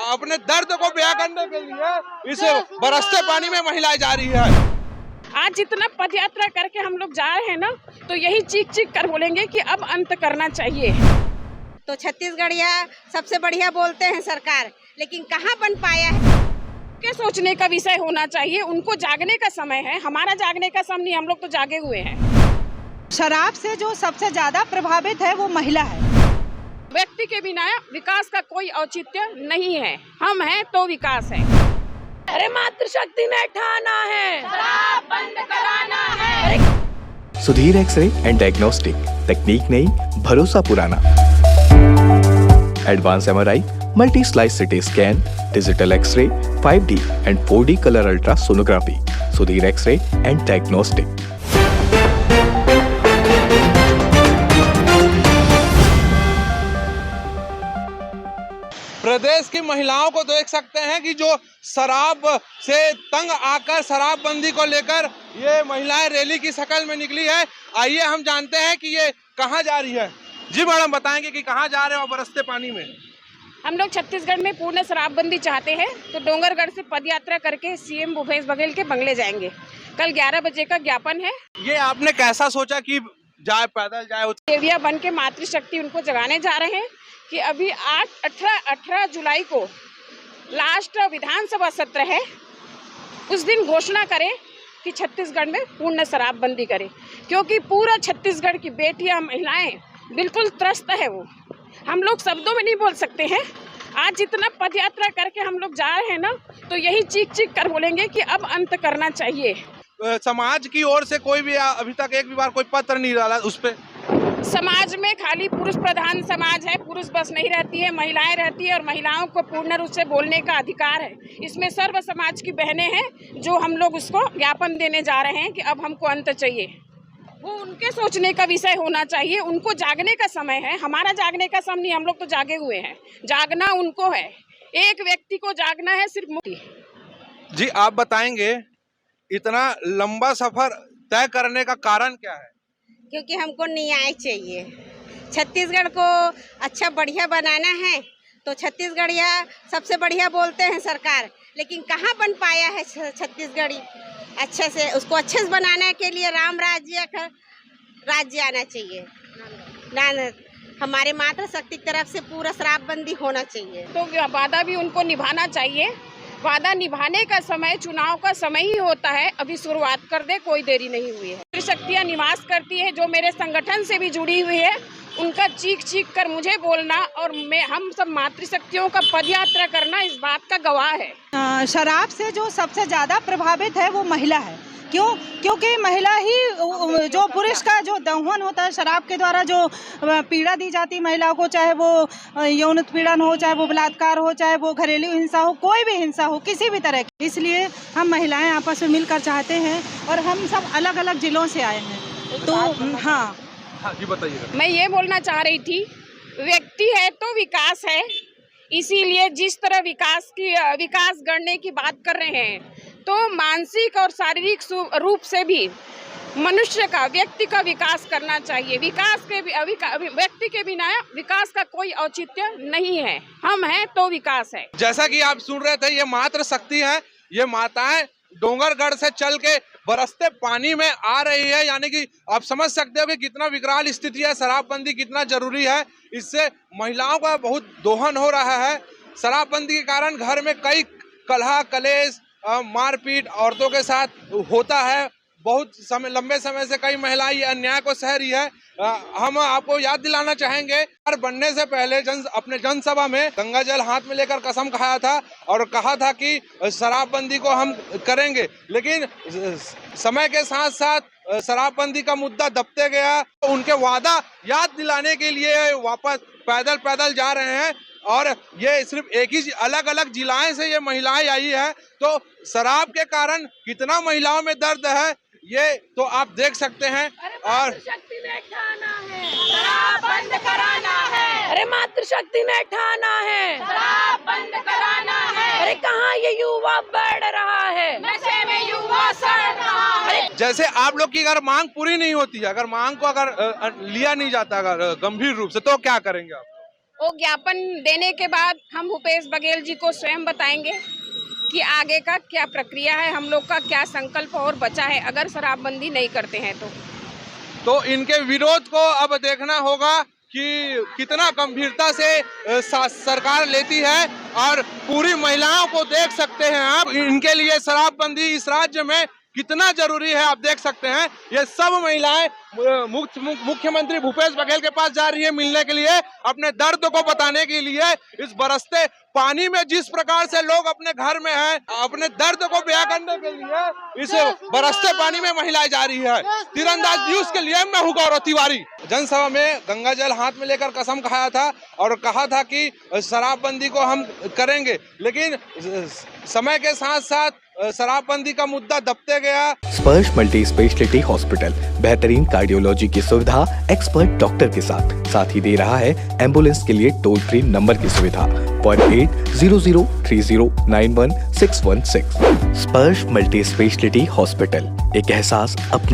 अपने दर्द को बयां करने के लिए इस बरसते पानी में महिलाएं जा रही है। आज जितना पद यात्रा करके हम लोग जा रहे हैं ना, तो यही चीख चीख कर बोलेंगे कि अब अंत करना चाहिए। तो छत्तीसगढ़िया सबसे बढ़िया बोलते हैं सरकार, लेकिन कहाँ बन पाया है। के सोचने का विषय होना चाहिए, उनको जागने का समय है, हमारा जागने का समय नहीं, हम लोग तो जागे हुए हैं। शराब से जो सबसे ज्यादा प्रभावित है वो महिला है। व्यक्ति के बिना विकास का कोई औचित्य नहीं है, हम हैं तो विकास है। अरे मातृशक्ति ने ठाना है, शराब बंद कराना है। सुधीर एक्सरे एंड डायग्नोस्टिक, तकनीक नई, भरोसा पुराना। Advance MRI, multi slice CT scan, digital X-ray, 5D and 4D colour ultra sonography. Sudhir X-ray and diagnostic. प्रदेश की महिलाओं को देख सकते हैं कि जो शराब से तंग आकर शराबबंदी को लेकर ये महिलाएं रैली की शक्ल में निकली है। आइए हम जानते हैं कि ये कहां जा रही है। जी मैडम, बताएंगे कि कहां जा रहे हो बरसते पानी में? हम लोग छत्तीसगढ़ में पूर्ण शराबबंदी चाहते हैं, तो डोंगरगढ़ से पद यात्रा करके सीएम भूपेश बघेल के बंगले जाएंगे। कल 11 बजे का ज्ञापन है। ये आपने कैसा सोचा कि जाए, पैदल जाए? देविया बन के मातृशक्ति उनको जगाने जा रहे हैं कि अभी 18 जुलाई को लास्ट विधानसभा सत्र है, उस दिन घोषणा करें कि छत्तीसगढ़ में पूर्ण शराबबंदी करें, क्योंकि पूरा छत्तीसगढ़ की बेटियां महिलाएं बिल्कुल त्रस्त है। वो हम लोग शब्दों में नहीं बोल सकते हैं। आज जितना पद यात्रा करके हम लोग जा रहे हैं ना, तो यही चीख चीख कर बोलेंगे कि अब अंत करना चाहिए। समाज की ओर से कोई भी अभी तक एक भी बार कोई पत्र नहीं डाला उस पे? समाज में खाली पुरुष प्रधान समाज है, पुरुष बस नहीं रहती है, महिलाएं रहती है, और महिलाओं को पूर्ण रूप से बोलने का अधिकार है। इसमें सर्व समाज की बहनें हैं, जो हम लोग उसको ज्ञापन देने जा रहे हैं कि अब हमको अंत चाहिए। वो उनके सोचने का विषय होना चाहिए, उनको जागने का समय है, हमारा जागने का समय नहीं, हम लोग तो जागे हुए हैं। जागना उनको है, एक व्यक्ति को जागना है सिर्फ मुक्ति। जी आप बताएंगे, इतना लंबा सफर तय करने का कारण क्या है? क्योंकि हमको न्याय चाहिए। छत्तीसगढ़ को अच्छा बढ़िया बनाना है, तो छत्तीसगढ़िया सबसे बढ़िया बोलते हैं सरकार, लेकिन कहाँ बन पाया है छत्तीसगढ़ी अच्छे से। उसको अच्छे से बनाने के लिए राम राज्य का राज्य आना चाहिए ना, हमारे मातृशक्ति की तरफ से पूरा शराबबंदी होना चाहिए। तो वादा भी उनको निभाना चाहिए। वादा निभाने का समय चुनाव का समय ही होता है, अभी शुरुआत कर दे, कोई देरी नहीं हुई है। मातृशक्तियाँ निवास करती है, जो मेरे संगठन से भी जुड़ी हुई है, उनका चीख चीख कर मुझे बोलना और हम सब मातृशक्तियों का पद यात्रा करना इस बात का गवाह है। शराब से जो सबसे ज्यादा प्रभावित है वो महिला है। क्यों? क्योंकि महिला ही जो पुरुष का जो दहन होता है, शराब के द्वारा जो पीड़ा दी जाती है महिलाओं को, चाहे वो यौन उत्पीड़न हो, चाहे वो बलात्कार हो, चाहे वो घरेलू हिंसा हो, कोई भी हिंसा हो किसी भी तरह की। इसलिए हम महिलाएं आपस में मिलकर चाहते हैं, और हम सब अलग अलग जिलों से आए हैं। तो हाँ जी बताइएगा। मैं ये बोलना चाह रही थी, व्यक्ति है तो विकास है, इसीलिए जिस तरह विकास गढ़ने की बात कर रहे हैं, तो मानसिक और शारीरिक रूप से भी मनुष्य का, व्यक्ति का विकास करना चाहिए। व्यक्ति के बिना विकास का कोई औचित्य नहीं है, हम हैं तो विकास है। जैसा कि आप सुन रहे थे, ये मातृशक्ति है, ये माताएं डोंगरगढ़ से चल के बरसते पानी में आ रही है। यानी कि आप समझ सकते हो कि कितना विकराल स्थिति है, शराबबंदी कितना जरूरी है। इससे महिलाओं का बहुत दोहन हो रहा है। शराबबंदी के कारण घर में कई कलह कलेश, मारपीट औरतों के साथ होता है। बहुत समय, लंबे समय से कई महिलाएं ये अन्याय को सह रही है। हम आपको याद दिलाना चाहेंगे, और बनने से पहले अपने जनसभा में गंगा जल हाथ में लेकर कसम खाया था और कहा था कि शराबबंदी को हम करेंगे। लेकिन समय के साथ साथ शराबबंदी का मुद्दा दबते गया, तो उनके वादा याद दिलाने के लिए वापस पैदल जा रहे हैं। और ये सिर्फ एक ही अलग अलग जिलाएं से ये महिलाएं आई है, तो शराब के कारण कितना महिलाओं में दर्द है ये तो आप देख सकते हैं। और मातृशक्ति ने ठाना है, शराब बंद कराना है। अरे मातृशक्ति ने ठाना है, शराब बंद कराना है। अरे कहाँ ये युवा बढ़ रहा है, नशे में युवा सड़ रहा है। जैसे आप लोग की अगर मांग पूरी नहीं होती है, अगर मांग को अगर लिया नहीं जाता अगर गंभीर रूप से, तो क्या करेंगे आप? वो ज्ञापन देने के बाद हम भूपेश बघेल जी को स्वयं बताएंगे कि आगे का क्या प्रक्रिया है, हम लोग का क्या संकल्प और बचा है अगर शराबबंदी नहीं करते हैं तो इनके विरोध को अब देखना होगा कि कितना गंभीरता से सरकार लेती है और पूरी महिलाओं को देख सकते हैं आप, इनके लिए शराबबंदी इस राज्य में कितना जरूरी है आप देख सकते हैं। ये सब महिलाएं मुख्यमंत्री भूपेश बघेल के पास जा रही है मिलने के लिए, अपने दर्द को बताने के लिए। इस बरसते पानी में जिस प्रकार से लोग अपने घर में हैं, अपने दर्द को बयां करने के लिए इस बरसते पानी में महिलाएं जा रही है। तीरंदाज न्यूज के लिए मैं हूं गौरव तिवारी। जनसभा में गंगा जल हाथ में लेकर कसम खाया था और कहा था कि शराबबंदी को हम करेंगे, लेकिन समय के साथ साथ शराबबंदी का मुद्दा दबते गया। स्पर्श मल्टी स्पेशलिटी हॉस्पिटल बेहतरीन कार्डियोलॉजी की सुविधा एक्सपर्ट डॉक्टर के साथ ही दे रहा है एम्बुलेंस के लिए टोल फ्री नंबर की सुविधा 08003091616। स्पर्श मल्टी स्पेशलिटी हॉस्पिटल, एक एहसास अपने